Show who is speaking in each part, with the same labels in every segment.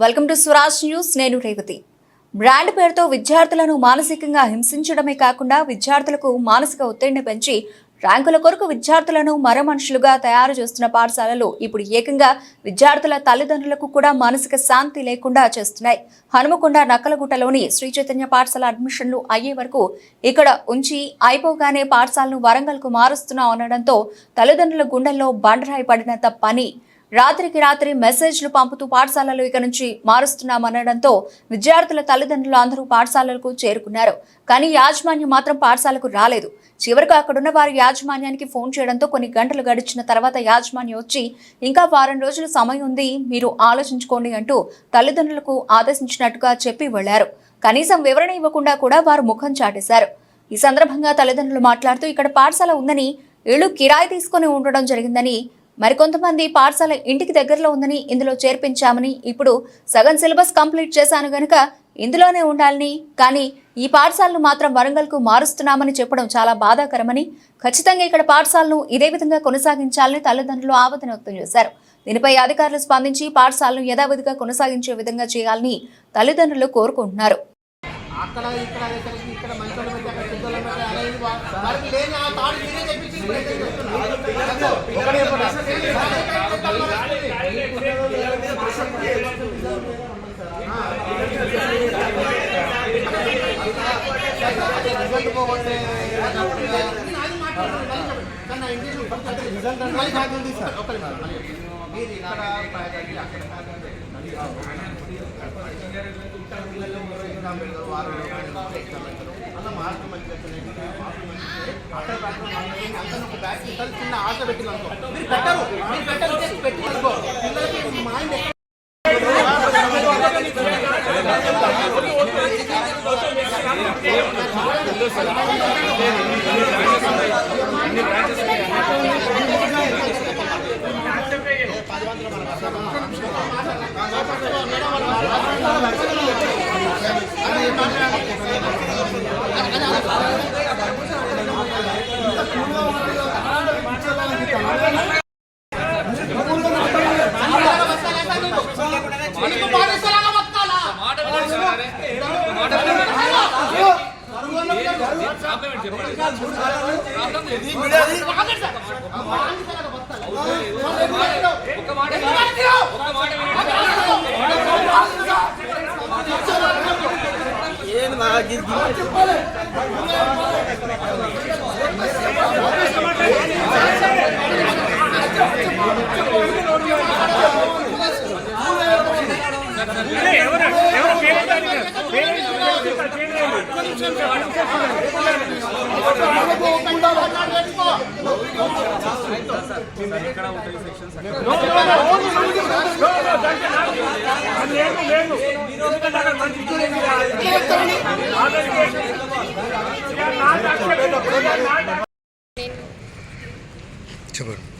Speaker 1: Welcome to Swaraj news. నేను Revathi. Brand పేరుతో విద్యార్థులను మానసికంగా హింసించడమే కాకుండా విద్యార్థులకు మానసిక ఒత్తిడిని పెంచి ర్యాంకుల కొరకు విద్యార్థులను మరమనుషులుగా తయారు చేస్తున్న పాఠశాలలు ఇప్పుడు ఏకంగా విద్యార్థుల తల్లిదండ్రులకు కూడా మానసిక శాంతి లేకుండా చేస్తున్నాయి. హనుమకొండ నక్కలగుట్టలోని శ్రీ చైతన్య పాఠశాల అడ్మిషన్లు అయ్యే వరకు ఇక్కడ ఉంచి అయిపోగానే పాఠశాలను వరంగల్కు మారుస్తున్నాం అనడంతో తల్లిదండ్రుల గుండెల్లో బండరాయి పడినంత పని. రాత్రికి రాత్రి మెసేజ్లు పంపుతూ పాఠశాలలు ఇక నుంచి మారుస్తున్నామనడంతో విద్యార్థుల తల్లిదండ్రులు అందరూ పాఠశాలలకు చేరుకున్నారు. కానీ యాజమాన్యం మాత్రం పాఠశాలకు రాలేదు. చివరకు అక్కడున్న వారి యాజమాన్యానికి ఫోన్ చేయడంతో కొన్ని గంటలు గడిచిన తర్వాత యాజమాన్యం వచ్చి ఇంకా వారం రోజుల సమయం ఉంది, మీరు ఆలోచించుకోండి అంటూ తల్లిదండ్రులకు ఆదేశించినట్టుగా చెప్పి వెళ్లారు. కనీసం వివరణ ఇవ్వకుండా కూడా వారు ముఖం చాటేశారు. ఈ సందర్భంగా తల్లిదండ్రులు మాట్లాడుతూ ఇక్కడ పాఠశాల ఉందని, ఇళ్లు కిరాయి తీసుకుని ఉండడం జరిగిందని, మరికొంతమంది పాఠశాల ఇంటికి దగ్గరలో ఉందని ఇందులో చేర్పించామని, ఇప్పుడు సగం సిలబస్ కంప్లీట్ చేశాను గనుక ఇందులోనే ఉండాలని, కానీ ఈ పాఠశాలను మాత్రం వరంగల్కు మారుస్తున్నామని చెప్పడం చాలా బాధాకరమని, ఖచ్చితంగా ఇక్కడ పాఠశాలను ఇదే విధంగా కొనసాగించాలని తల్లిదండ్రులు ఆవేదన వ్యక్తం చేశారు. దీనిపై అధికారులు స్పందించి పాఠశాలను యథావిధిగా కొనసాగించే విధంగా చేయాలని తల్లిదండ్రులు కోరుకుంటున్నారు.
Speaker 2: చిన్న ఆశ పెట్టినందుకు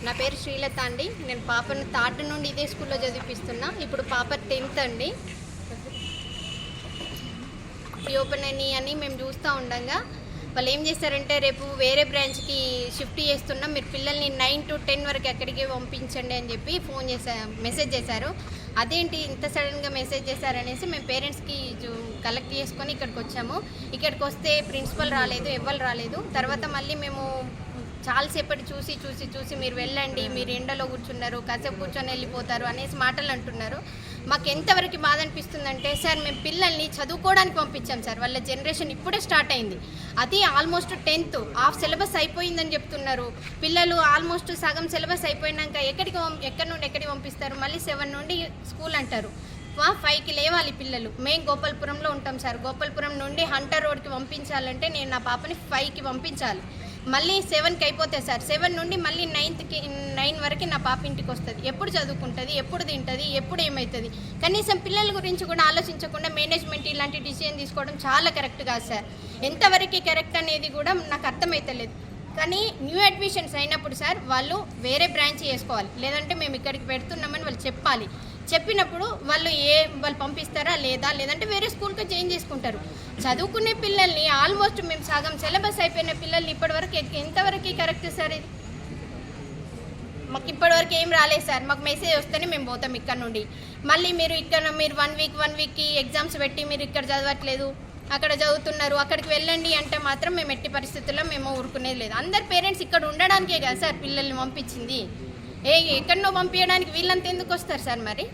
Speaker 3: నా పేరు శ్రీలత అండి. నేను పాపను 3rd నుండి ఇదే స్కూల్లో చదివిపిస్తున్నా. ఇప్పుడు పాప 10th అండి. ఓపెన్ అని మేము చూస్తూ ఉండగా వాళ్ళు ఏం చేస్తారంటే, రేపు వేరే బ్రాంచ్కి షిఫ్ట్ చేస్తున్నాం, మీరు పిల్లల్ని 9 to 10 వరకు ఎక్కడికి పంపించండి అని చెప్పి మెసేజ్ చేశారు. అదేంటి ఇంత సడన్గా మెసేజ్ చేశారనేసి మేము పేరెంట్స్కి కలెక్ట్ చేసుకొని ఇక్కడికి వచ్చాము. ఇక్కడికి వస్తే ప్రిన్సిపల్ రాలేదు, ఎవ్వరు రాలేదు. తర్వాత మళ్ళీ మేము చాలాసేపటి చూసి మీరు వెళ్ళండి, మీరు ఎండలో కూర్చున్నారు, కాసేపు కూర్చొని వెళ్ళిపోతారు అనేసి మాటలు అంటున్నారు. మాకు ఎంతవరకు బాధ అనిపిస్తుందంటే, సార్ మేము పిల్లల్ని చదువుకోవడానికి పంపించాం సార్, వాళ్ళ జనరేషన్ ఇప్పుడే స్టార్ట్ అయింది. అది ఆల్మోస్ట్ 10th హాఫ్ సిలబస్ అయిపోయిందని చెప్తున్నారు. పిల్లలు ఆల్మోస్ట్ సగం సిలబస్ అయిపోయినాక ఎక్కడి నుండి ఎక్కడికి పంపిస్తారు? మళ్ళీ 7 నుండి స్కూల్ అంటారు. 5కి లేవాలి పిల్లలు. మేము గోపాల్పురంలో ఉంటాం సార్. గోపాల్పురం నుండి హంటర్ రోడ్కి పంపించాలంటే నేను నా పాపని 5కి పంపించాలి. మళ్ళీ 7కి అయిపోతాయి సార్. 7 నుండి మళ్ళీ 9 వరకు నా పాప ఇంటికి వస్తుంది. ఎప్పుడు చదువుకుంటుంది, ఎప్పుడు తింటుంది, ఎప్పుడు ఏమవుతుంది? కనీసం పిల్లల గురించి కూడా ఆలోచించకుండా మేనేజ్మెంట్ ఇలాంటి డిసిజన్ తీసుకోవడం చాలా కరెక్ట్ కాదు సార్. ఎంతవరకు కరెక్ట్ అనేది కూడా నాకు అర్థమవుతలేదు. కానీ న్యూ అడ్మిషన్స్ అయినప్పుడు సార్ వాళ్ళు వేరే బ్రాంచ్ చేసుకోవాలి, లేదంటే మేము ఇక్కడికి పెడుతున్నామని వాళ్ళు చెప్పాలి. చెప్పినప్పుడు వాళ్ళు పంపిస్తారా లేదంటే వేరే స్కూల్కి చేంజ్ చేసుకుంటారు. చదువుకునే పిల్లల్ని ఆల్మోస్ట్ మేము సగం సిలబస్ అయిపోయిన పిల్లల్ని ఇప్పటివరకు ఎంతవరకు కరెక్ట్ సార్ ఇది? మాకు ఇప్పటివరకు ఏం రాలేదు సార్. మాకు మెసేజ్ వస్తేనే మేము పోతాం ఇక్కడ నుండి. మళ్ళీ మీరు 1 వీక్కి ఎగ్జామ్స్ పెట్టి మీరు ఇక్కడ చదవట్లేదు, అక్కడ చదువుతున్నారు, అక్కడికి వెళ్ళండి అంటే మాత్రం మేము ఎట్టి పరిస్థితుల్లో మేము ఊరుకునేది లేదు. అందరు పేరెంట్స్ ఇక్కడ ఉండడానికే కదా సార్ పిల్లల్ని పంపించింది. ఎక్కడనో పంపించడానికి వీళ్ళంతా ఎందుకు వస్తారు సార్ మరి?